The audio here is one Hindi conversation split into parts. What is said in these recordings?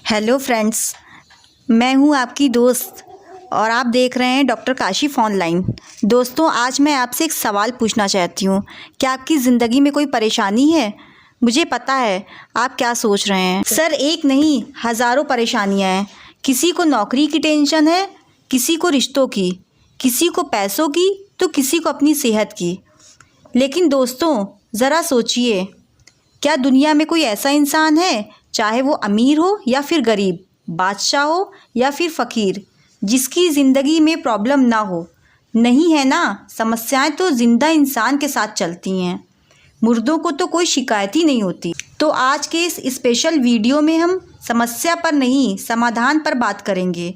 हेलो फ्रेंड्स, मैं हूं आपकी दोस्त और आप देख रहे हैं डॉक्टर काशिफ ऑनलाइन। दोस्तों, आज मैं आपसे एक सवाल पूछना चाहती हूं। क्या आपकी ज़िंदगी में कोई परेशानी है? मुझे पता है आप क्या सोच रहे हैं। सर, एक नहीं हज़ारों परेशानियां हैं। किसी को नौकरी की टेंशन है, किसी को रिश्तों की, किसी को पैसों की, तो किसी को अपनी सेहत की। लेकिन दोस्तों, ज़रा सोचिए, क्या दुनिया में कोई ऐसा इंसान है, चाहे वो अमीर हो या फिर गरीब, बादशाह हो या फिर फ़कीर, जिसकी ज़िंदगी में प्रॉब्लम ना हो? नहीं है ना। समस्याएं तो ज़िंदा इंसान के साथ चलती हैं, मुर्दों को तो कोई शिकायत ही नहीं होती। तो आज के इस स्पेशल वीडियो में हम समस्या पर नहीं, समाधान पर बात करेंगे।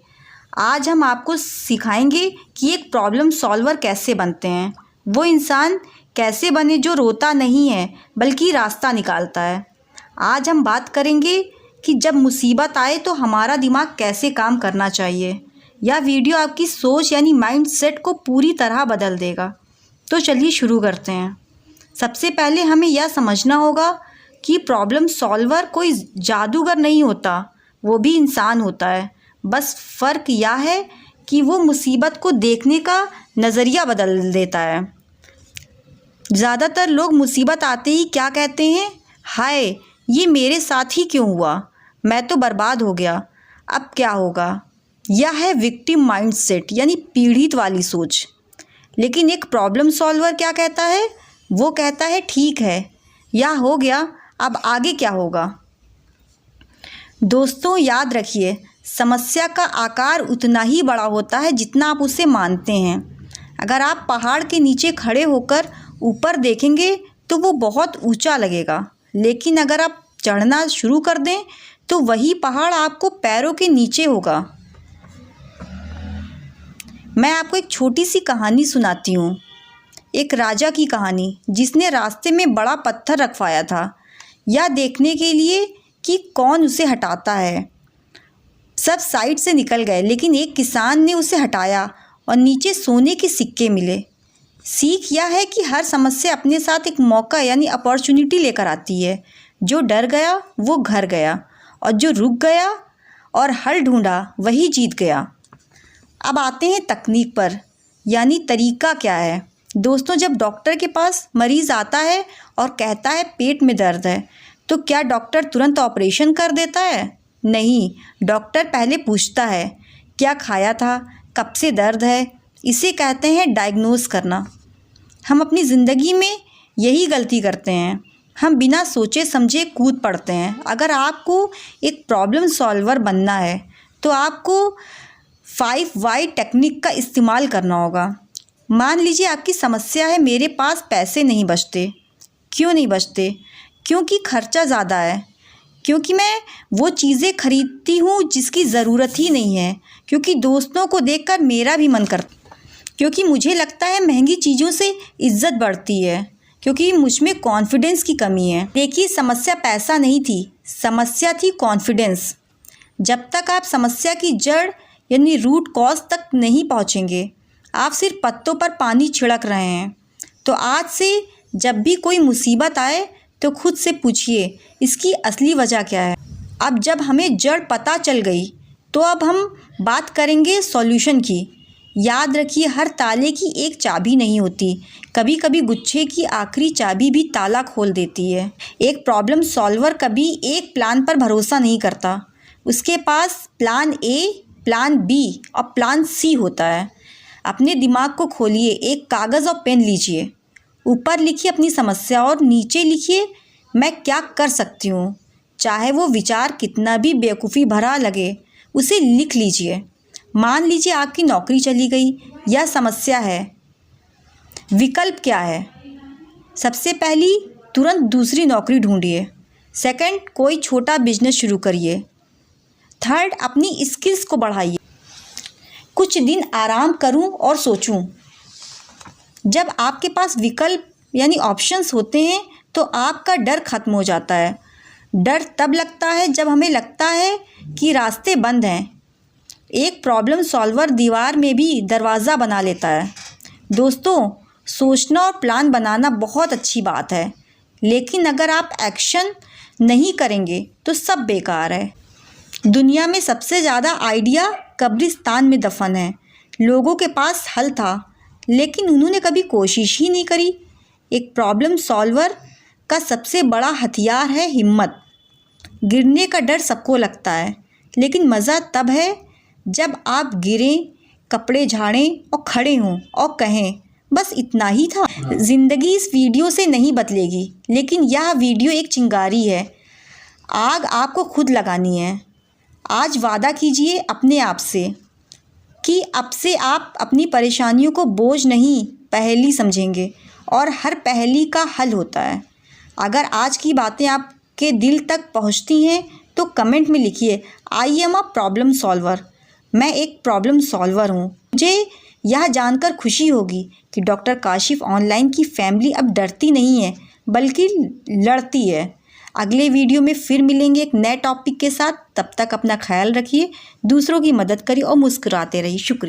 आज हम आपको सिखाएंगे कि एक प्रॉब्लम सॉल्वर कैसे बनते हैं। वो इंसान कैसे बने जो रोता नहीं है बल्कि रास्ता निकालता है। आज हम बात करेंगे कि जब मुसीबत आए तो हमारा दिमाग कैसे काम करना चाहिए। यह वीडियो आपकी सोच यानी माइंड सेट को पूरी तरह बदल देगा। तो चलिए शुरू करते हैं। सबसे पहले हमें यह समझना होगा कि प्रॉब्लम सॉल्वर कोई जादूगर नहीं होता, वो भी इंसान होता है। बस फ़र्क यह है कि वो मुसीबत को देखने का नज़रिया बदल देता है। ज़्यादातर लोग मुसीबत आते ही क्या कहते हैं? हाय, ये मेरे साथ ही क्यों हुआ, मैं तो बर्बाद हो गया, अब क्या होगा। यह है विक्टिम माइंडसेट यानी पीड़ित वाली सोच। लेकिन एक प्रॉब्लम सॉल्वर क्या कहता है? वो कहता है ठीक है, यह हो गया, अब आगे क्या होगा। दोस्तों, याद रखिए, समस्या का आकार उतना ही बड़ा होता है जितना आप उसे मानते हैं। अगर आप पहाड़ के नीचे खड़े होकर ऊपर देखेंगे तो वो बहुत ऊंचा लगेगा, लेकिन अगर आप चढ़ना शुरू कर दें तो वही पहाड़ आपको पैरों के नीचे होगा। मैं आपको एक छोटी सी कहानी सुनाती हूँ। एक राजा की कहानी जिसने रास्ते में बड़ा पत्थर रखवाया था, यह देखने के लिए कि कौन उसे हटाता है। सब साइड से निकल गए, लेकिन एक किसान ने उसे हटाया और नीचे सोने के सिक्के मिले। सीख यह है कि हर समस्या अपने साथ एक मौका यानी अपॉर्चुनिटी लेकर आती है। जो डर गया वो घर गया, और जो रुक गया और हल ढूंढा वही जीत गया। अब आते हैं तकनीक पर, यानी तरीका क्या है। दोस्तों, जब डॉक्टर के पास मरीज़ आता है और कहता है पेट में दर्द है, तो क्या डॉक्टर तुरंत ऑपरेशन कर देता है? नहीं, डॉक्टर पहले पूछता है क्या खाया था, कब से दर्द है। इसे कहते हैं डायग्नोस करना। हम अपनी ज़िंदगी में यही गलती करते हैं, हम बिना सोचे समझे कूद पड़ते हैं। अगर आपको एक प्रॉब्लम सॉल्वर बनना है तो आपको 5 वाई टेक्निक का इस्तेमाल करना होगा। मान लीजिए आपकी समस्या है मेरे पास पैसे नहीं बचते। क्यों नहीं बचते? क्योंकि खर्चा ज़्यादा है, क्योंकि मैं वो चीज़ें खरीदती हूँ जिसकी ज़रूरत ही नहीं है, क्योंकि दोस्तों को देखकर मेरा भी मन करता, क्योंकि मुझे लगता है महंगी चीज़ों से इज्जत बढ़ती है, क्योंकि मुझ में कॉन्फिडेंस की कमी है। देखिए, समस्या पैसा नहीं थी, समस्या थी कॉन्फिडेंस। जब तक आप समस्या की जड़ यानी रूट कॉज तक नहीं पहुँचेंगे, आप सिर्फ पत्तों पर पानी छिड़क रहे हैं। तो आज से जब भी कोई मुसीबत आए तो खुद से पूछिए इसकी असली वजह क्या है। अब जब हमें जड़ पता चल गई तो अब हम बात करेंगे सॉल्यूशन की। याद रखिए, हर ताले की एक चाबी नहीं होती, कभी कभी गुच्छे की आखिरी चाबी भी ताला खोल देती है। एक प्रॉब्लम सॉल्वर कभी एक प्लान पर भरोसा नहीं करता, उसके पास प्लान ए, प्लान बी और प्लान सी होता है। अपने दिमाग को खोलिए, एक कागज़ और पेन लीजिए, ऊपर लिखिए अपनी समस्या और नीचे लिखिए मैं क्या कर सकती हूँ। चाहे वो विचार कितना भी बेवकूफ़ी भरा लगे, उसे लिख लीजिए। मान लीजिए आपकी नौकरी चली गई, यह समस्या है। विकल्प क्या है? सबसे पहली, तुरंत दूसरी नौकरी ढूंढिए। सेकंड, कोई छोटा बिजनेस शुरू करिए। थर्ड, अपनी स्किल्स को बढ़ाइए। कुछ दिन आराम करूं और सोचूं। जब आपके पास विकल्प यानी ऑप्शंस होते हैं तो आपका डर खत्म हो जाता है। डर तब लगता है जब हमें लगता है कि रास्ते बंद हैं। एक प्रॉब्लम सॉल्वर दीवार में भी दरवाज़ा बना लेता है। दोस्तों, सोचना और प्लान बनाना बहुत अच्छी बात है, लेकिन अगर आप एक्शन नहीं करेंगे तो सब बेकार है। दुनिया में सबसे ज़्यादा आइडिया कब्रिस्तान में दफन है। लोगों के पास हल था, लेकिन उन्होंने कभी कोशिश ही नहीं करी। एक प्रॉब्लम सॉल्वर का सबसे बड़ा हथियार है हिम्मत। गिरने का डर सबको लगता है, लेकिन मज़ा तब है जब आप गिरें, कपड़े झाड़ें और खड़े हों और कहें बस इतना ही था। ज़िंदगी इस वीडियो से नहीं बदलेगी, लेकिन यह वीडियो एक चिंगारी है। आग आपको खुद लगानी है। आज वादा कीजिए अपने आप से कि अब से आप अपनी परेशानियों को बोझ नहीं, पहेली समझेंगे, और हर पहेली का हल होता है। अगर आज की बातें आपके दिल तक पहुंचती हैं तो कमेंट में लिखिए, I am a problem solver. मैं एक प्रॉब्लम सॉल्वर हूँ। मुझे यह जानकर खुशी होगी कि डॉक्टर काशिफ ऑनलाइन की फैमिली अब डरती नहीं है, बल्कि लड़ती है। अगले वीडियो में फिर मिलेंगे एक नए टॉपिक के साथ। तब तक अपना ख्याल रखिए, दूसरों की मदद करिए और मुस्कुराते रहिए। शुक्रिया।